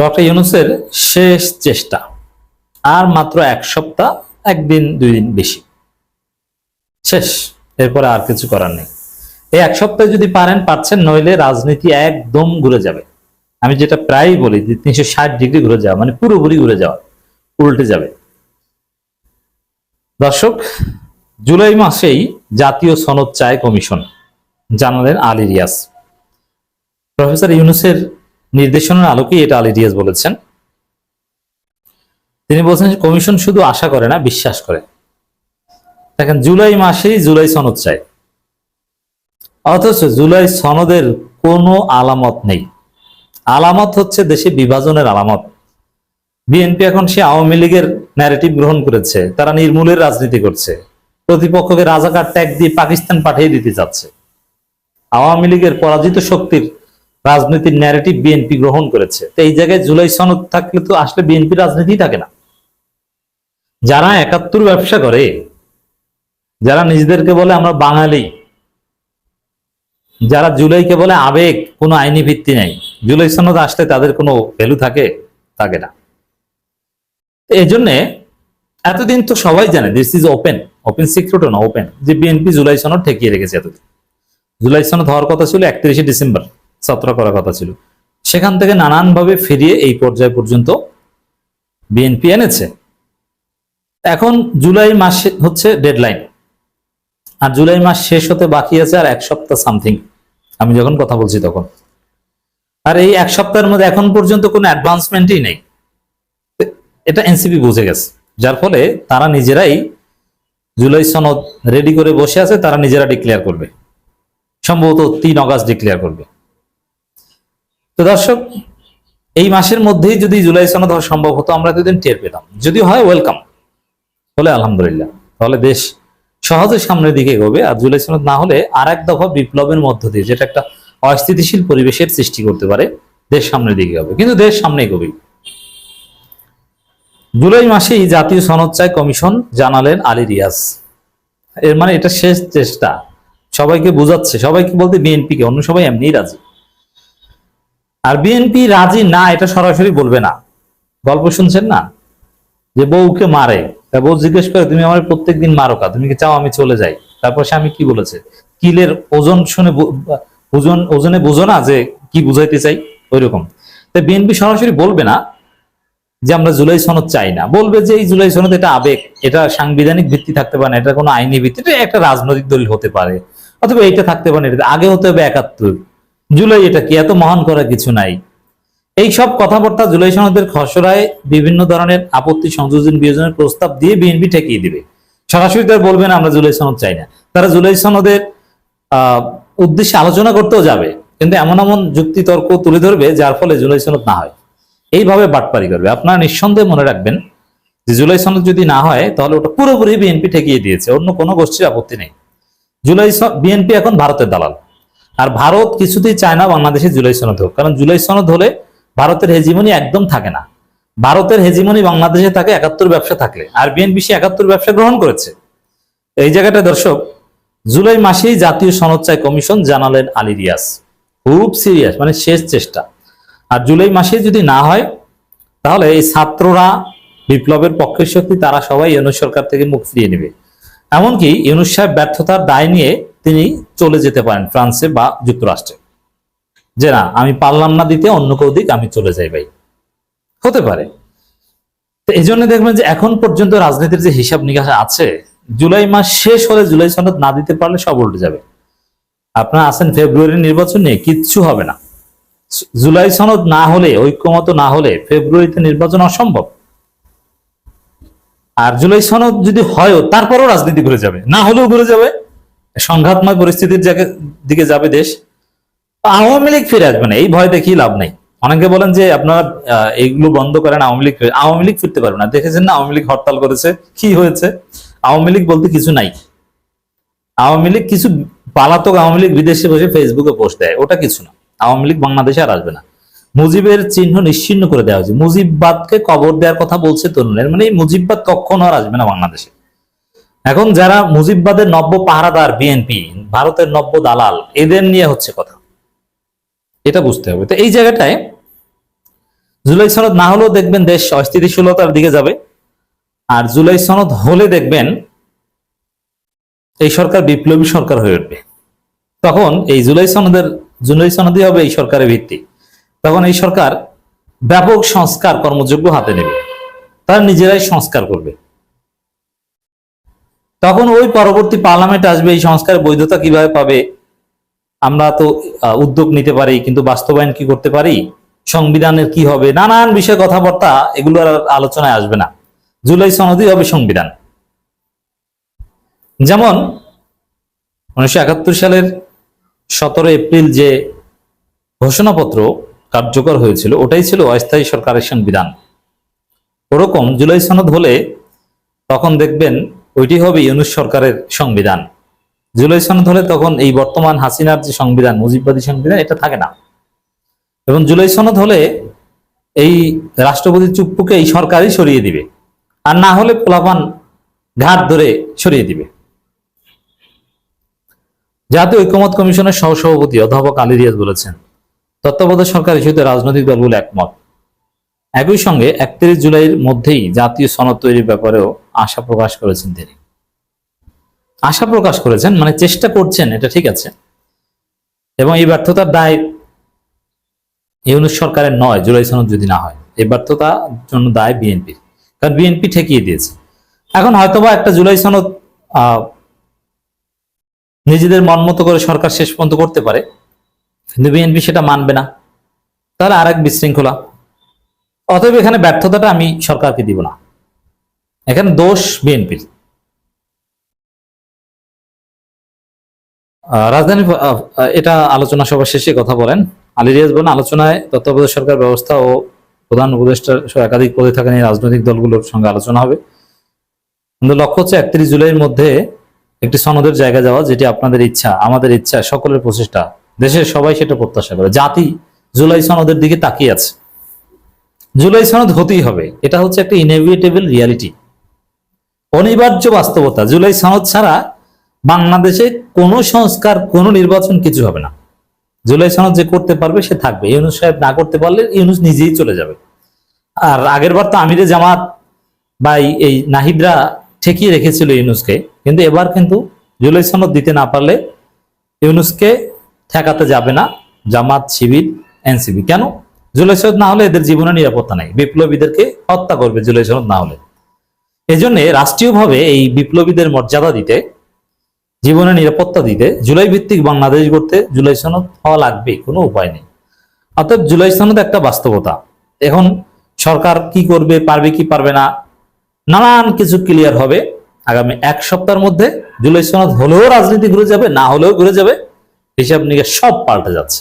Doctor ইউনূসের শেষ চেষ্টা, আর মাত্র 1 সপ্তাহ, 1 দিন 2 দিন বেশি, শেষ। এরপরে আর কিছু করার নেই। এই 1 সপ্তাহে যদি পারছেন, নইলে রাজনীতি একদম ঘুরে যাবে। আমি যেটা প্রায়ই বলি যে 360 ডিগ্রি ঘুরে যাওয়া, মানে পুরোপুরি ঘুরে যাওয়া, উল্টে যাবে। দর্শক, জুলাই মাসেই জাতীয় সনদ চায় কমিশন, জানালেন আলী রিয়াজ। প্রফেসর ইউনূসের নির্দেশনার আলোকেই এটা আলী রিয়াজ বলেছেন। তিনি বলছেন কমিশন শুধু আশা করে না, বিশ্বাস করে। দেখেন, জুলাই মাসেই জুলাই সনদ চায়, অথচ জুলাই সনদের কোনো আলামত নেই। আলামত হচ্ছে দেশে বিভাজনের আলামত। বিএনপি এখন সে আওয়ামী লীগের ন্যারেটিভ গ্রহণ করেছে, তারা নির্মূলের রাজনীতি করছে, প্রতিপক্ষকে রাজাকার ট্যাগ দিয়ে পাকিস্তান পাঠিয়ে দিতে চাচ্ছে। আওয়ামী লীগের পরাজিত শক্তির রাজনীতির ন্যারেটিভ বিএনপি গ্রহণ করেছে। তো এই জায়গায় জুলাই সনদ থাকলে তো আসলে বিএনপি রাজনীতি থাকে না। যারা 71 ব্যবসা করে, যারা নিজেদেরকে বলে আমরা বাঙালি, যারা জুলাইকে বলে আবেগ, কোনো আইনি ভিত্তি নেই, জুলাই সনদ আসলে তাদের কোনো ভ্যালু থাকে না। এই জন্যে এতদিন তো সবাই জানে, দিস ইজ ওপেন সিক্রেট না, ওপেন, যে বিএনপি জুলাই সনদ ঠেকিয়ে রেখেছে এতদিন। জুলাই সনদ হওয়ার কথা ছিল 31শে ডিসেম্বর, 17 করার কথা ছিল। সেখান থেকে নানানভাবে ফিরিয়ে এই পর্যায় পর্যন্ত বিএনপি এনেছে। এখন জুলাই মাস হচ্ছে ডেডলাইন, আর জুলাই মাস শেষ হতে বাকি আছে আর 1 সপ্তাহ সামথিং, আমি যখন কথা বলছি তখন। আর এই 1 সপ্তাহের মধ্যে এখন পর্যন্ত কোনো অ্যাডভান্সমেন্টই নেই। এটা এনসিপি বুঝে গেছে, যার ফলে তারা নিজেরাই জুলাই সনদ রেডি করে বসে আছে। তারা নিজেরা ডিক্লেয়ার করবে, সম্ভবত 3 অগাস্ট ডিক্লেয়ার করবে। তো দর্শক, এই মাসের মধ্যেই যদি জুলাই সনদ হওয়া সম্ভব হতো, আমরা দুদিন টের পেতাম। যদি হয় ওয়েলকাম, হলে আলহামদুলিল্লাহ, তাহলে দেশ সহজে সামনের দিকে এগোবে। আর জুলাই সনদ না হলে আর এক দফা বিপ্লবের মধ্য দিয়ে, যেটা একটা অস্থিতিশীল পরিবেশের সৃষ্টি করতে পারে, দেশ সামনের দিকে হবে। কিন্তু দেশ সামনে এগোবে। জুলাই মাসেই জাতীয় সনদ চায় কমিশন, জানালেন আলী রিয়াজ। এর মানে এটা শেষ চেষ্টা, সবাইকে বোঝাচ্ছে, সবাইকে বলতে বিএনপি কে, অন্য সবাই এমনি রাজি। আর বিএনপি রাজি না এটা সরাসরি বলবে না। গল্প শুনছেন না, যে বউকে মারে, বউ জিজ্ঞেস করে তুমি আমার প্রত্যেকদিন মারো কা, তুমি কি চাও আমি চলে যাই? তারপর স্বামী কি বলেছে, কিলের ওজন শুনে ওজনে বুঝো না যে কি বুঝাইতে চাই, ওই রকম। তাই বিএনপি সরাসরি বলবে না যে আমরা জুলাই সনদ চাই না, বলবে যে এই জুলাই সনদ এটা আবেগ, এটা সাংবিধানিক ভিত্তি থাকতে পারে না, এটা কোনো আইনি ভিত্তি, এটা একটা রাজনৈতিক দলিল হতে পারে, অথবা এইটা থাকতে পারে, এটা আগে হতে হবে 71, জুলাই এটা কি এত মহান করার কিছু নাই। এই সব কথাবার্তা জুলাই সনদের খসড়ায় বিভিন্ন ধরনের আপত্তি সংযোজন বিয়োজনের প্রস্তাব দিয়ে বিএনপি ঠেকিয়ে দিবে। সরাসরি তারা বলবে না আমরা জুলাই সনদ চাই না। তারা জুলাই সনদের উদ্দেশ্যে আলোচনা করতেও যাবে, কিন্তু এমন এমন যুক্তি তর্ক তুলে ধরবে যার ফলে জুলাই সনদ না হয়। এইভাবে বাটপারি করবে। আপনারা নিঃসন্দেহে মনে রাখবেন যে জুলাই সনদ যদি না হয়, তাহলে ওটা পুরোপুরি বিএনপি ঠেকিয়ে দিয়েছে, অন্য কোনো গোষ্ঠীর আপত্তি নেই। বিএনপি এখন ভারতের দালাল, আর ভারত কিছুতেই চায় না বাংলাদেশে জুলাই সনদ হোক, কারণ জুলাই সনদ হলে ভারতের হেজিমনি একদম থাকে না। ভারতের হেজিমনি বাংলাদেশে থাকে 71 ব্যবসা থাকলে, আর বিএনপি সে 71 ব্যবসা গ্রহণ করেছে। এই জায়গাটা দর্শক, জুলাই মাসেই জাতীয় সনদ চায় কমিশন, জানালেন আলী রিয়াজ। খুব সিরিয়াস, মানে শেষ চেষ্টা। আর জুলাই মাসে যদি না হয়, তাহলে এই ছাত্ররা, বিপ্লবের পক্ষের শক্তি, তারা সবাই ইউনূস সরকার থেকে মুখ ফিরিয়ে নেবে। এমনকি ইউনূস সাহেব ব্যর্থতার দায় নিয়ে তিনি চলে যেতে পারেন ফ্রান্সে বা যুক্তরাষ্ট্রে, যে না আমি পারলাম না দিতে, অন্য কেউ দিক, আমি চলে যাই ভাই, হতে পারে। তো এই জন্য দেখবেন যে এখন পর্যন্ত রাজনীতির যে হিসাব নিকাশ আছে, জুলাই মাস শেষ হলে জুলাই সনদ না দিতে পারলে সব উল্টে যাবে। আপনারা আছেন ফেব্রুয়ারির নির্বাচন নিয়ে, কিচ্ছু হবে না। জুলাই সনদ না হলে, ঐক্যমত না হলে ফেব্রুয়ারিতে নির্বাচন অসম্ভব। আর জুলাই সনদ যদি হয়, তারপরও রাজনীতি ঘুরে যাবে, না হলেও ঘুরে যাবে, সংঘাতময় পরিস্থিতির দিকে যাবে দেশ। আওয়ামী লীগ ফিরে আসবে না, এই ভয় দেখিয়ে লাভ নেই। অনেকে বলেন যে আপনারা এইগুলো বন্ধ করেন, আওয়ামী লীগ ফিরতে পারবে না। দেখেছেন না আওয়ামী লীগ হরতাল করেছে, কি হয়েছে? আওয়ামী লীগ বলতে কিছু নাই। আওয়ামী লীগ কিছু পালাতক আওয়ামী লীগ বিদেশে বসে ফেসবুকে পোস্ট দেয়, ওটা কিছু না। আওয়ামী লীগ বাংলাদেশে আর আসবে না। মুজিবের চিহ্ন নিশ্চিহ্ন করে দেওয়া হয়েছে, মুজিববাদকে কবর দেওয়ার কথা বলছে তরুণের, মানে এই মুজিববাদ কখনো আর আসবে না বাংলাদেশে। এখন যারা মুজিববাদের নব্য পাহারাদার বিএনপি, ভারতের নব্য দালাল, এদের নিয়ে হচ্ছে কথা, এটা বুঝতে হবে। তো এই জায়গাটায় জুলাই সনদ না হলেও দেখবেন দেশ অস্থিতিশীলতার দিকে যাবে, আর জুলাই সনদ হলে দেখবেন এই সরকার বিপ্লবী সরকার হয়ে উঠবে। তখন এই জুলাই সনদই হবে এই সরকারের ভিত্তি। তখন এই সরকার ব্যাপক সংস্কার কর্মযোগ্য হাতে নেবে, তারা নিজেরাই সংস্কার করবে। তখন ওই পরবর্তী পার্লামেন্ট আসবে, এই সংস্কারের বৈধতা কিভাবে পাবে, আমরা তো উদ্যোগ নিতে পারি, কিন্তু বাস্তবায়ন কি করতে পারি, সংবিধানের কি হবে, নানান বিষয় কথাবার্তা, এগুলো আর আলোচনায় আসবে না। জুলাই সনদই হবে সংবিধান। যেমন 1971 সালের 17 এপ্রিল যে ঘোষণাপত্র কার্যকর হয়েছিল, ওটাই ছিল অস্থায়ী সরকারের সংবিধান। ওরকম জুলাই সনদ হলে তখন দেখবেন ওইটি হবে ইউনূস সরকারের সংবিধান। জুলাই সনদ হলে তখন এই বর্তমান হাসিনার যে সংবিধান, মুজিববাদী সংবিধান, এটা থাকে না। এবং জুলাই সনদ হলে এই রাষ্ট্রপতি চুপ্পুকে এই সরকারই সরিয়ে দিবে, আর না হলে পোলাপান ঘাট ধরে সরিয়ে দিবে। জাতীয় ঐক্যমত্য কমিশনের সহসভাপতি অধ্যাপক আলী রিয়াজ বলেছেন, তত্ত্বাবধায়ক সরকার ইস্যুতে রাজনৈতিক দলগুলো একমত। একই সঙ্গে 31 জুলাইয়ের মধ্যেই জাতীয় সনদ তৈরির ব্যাপারেও আশা প্রকাশ করেছেন তিনি। আশা প্রকাশ করেছেন মানে চেষ্টা করছেন, এটা ঠিক আছে। এবং এই ব্যর্থতার দায় ইউনূস সরকারের নয়, জুলাই সনদ যদি না হয়। এই ব্যর্থতার জন্য দায় বিএনপির, কারণ বিএনপি ঠেকিয়ে দিয়েছে। এখন হয়তোবা একটা জুলাই সনদ নিজেদের মন মতো করে সরকার শেষ পর্যন্ত করতে পারে, কিন্তু বিএনপি সেটা মানবে না, তাহলে আরেক বিশৃঙ্খলা। অতএব এখানে ব্যর্থতাটা আমি সরকারকে দিব না, এখানে দোষ বিএনপির। রাজধানী এটা আলোচনা সভা শেষে কথা বলেন আলী রিয়াজ বলেন, আলোচনায় তত্ত্বাবধায়ক সরকার ব্যবস্থা ও প্রধান উপদেষ্টার একাধিক পদে থাকা নিয়ে রাজনৈতিক দলগুলোর সঙ্গে আলোচনা হবে। কিন্তু লক্ষ্য হচ্ছে 31 জুলাইয়ের মধ্যে একটি সনদের জায়গা যাওয়া, যেটি আপনাদের ইচ্ছা, আমাদের ইচ্ছা, সকলের প্রচেষ্টা, দেশের সবাই সেটা প্রত্যাশা করে। জাতি জুলাই সনদের দিকে তাকিয়ে আছে। জুলাই সনদ হতেই হবে, এটা হচ্ছে একটা ইনএভিটেবল রিয়ালিটি, অনিবার্য বাস্তবতা। জুলাই সনদ ছাড়া বাংলাদেশে কোনো সংস্কার, কোনো নির্বাচন, কিছু হবে না। জুলাই সনদ যে করতে পারবে সে থাকবে, ইউনূস সাহেব না করতে পারলে ইউনূস নিজেই চলে যাবে। আর আগের বার তো আমিরে জামাত বা এই নাহিদরা ঠেকিয়ে রেখেছিল ইউনূসকে, কিন্তু এবার কিন্তু জুলাই সনদ দিতে না পারলে ইউনূসকে ঠেকাতে যাবে না জামাত, শিবির, এনসিপি। কেন? জুলাই সনদ না হলে এদের জীবনের নিরাপত্তা নাই, বিপ্লবীদেরকে হত্যা করবে জুলাই সনদ না হলে। এজন্য রাষ্ট্রীয়ভাবে এই বিপ্লবীদের মর্যাদা দিতে, জীবনের নিরাপত্তা দিতে, জুলাই ভিত্তিক বাংলাদেশ গড়তে জুলাই সনদ হওয়া লাগবে, কোনো উপায় নেই। অর্থাৎ জুলাই সনদ একটা বাস্তবতা। এখন সরকার কি করবে, পারবে কি পারবে না, নানান কিছু ক্লিয়ার হবে আগামী 1 সপ্তাহের মধ্যে। জুলাই সনদ হলেও রাজনীতি ঘুরে যাবে, না হলেও ঘুরে যাবে, হিসাব নিকাশ সব পাল্টে যাচ্ছে।